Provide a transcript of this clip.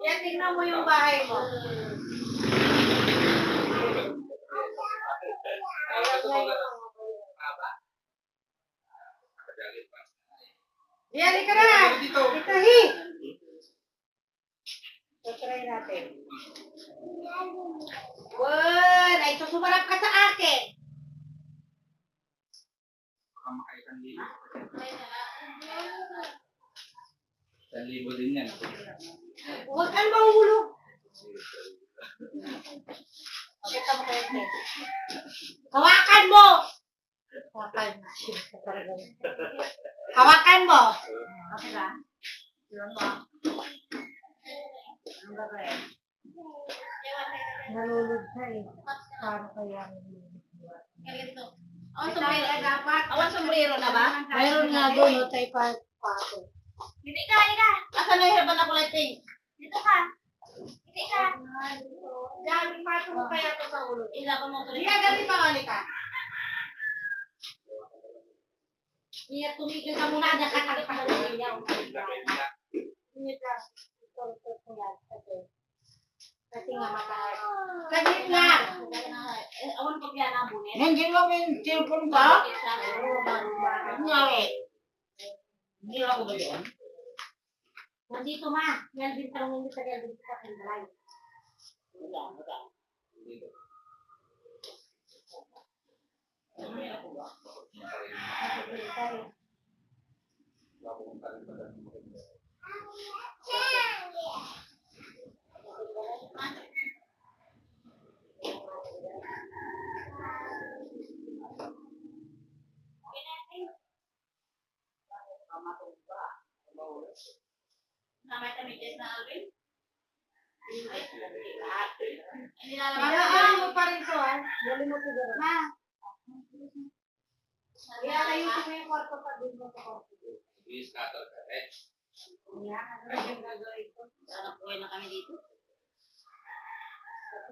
Yan, tingnan mo yung bahay mo. Yan, ika na! Dito, hi! Try natin. Good! Ay, susumarap ka sa akin. Libo din yan. Huwag kang mahulog. Hawakan mo! Hawakan mo! Okay ba? Yun mo. Ang gagawin. Nalulod siya eh. Paano kaya? Awan sombrero dapat. Awan sombrero na ba? Mayroon nga doon, no, tayo pato. Hindi ka, hindi ka. Asan na yung herbal na kulay pink? Dito ka. Hindi ka. Dami pato mo kaya ito sa ulo. Ilaban mo ito. Hindi ka, galing pa kali ka. Hindi tumigil ka muna. Nakakalik pa sa ilaw. Hindi ka. Kasi nga matahay. Saglit lang. Awan ko kaya nabunin. Hindi mo yung cellphone ka? Ngawi. Hindi ako ba yun? Nandito ma. Galvin talong hindi sa Galvin sa Kalbalay. Wala. Namay tamitis na Alvin? Ilaan mo pa rin to, ha? Dali mo siguro. Ma. Iayusin mo yung kwarto pa din mo sa kwarto. Scatter ka eh. Yan, ano yung gagawin?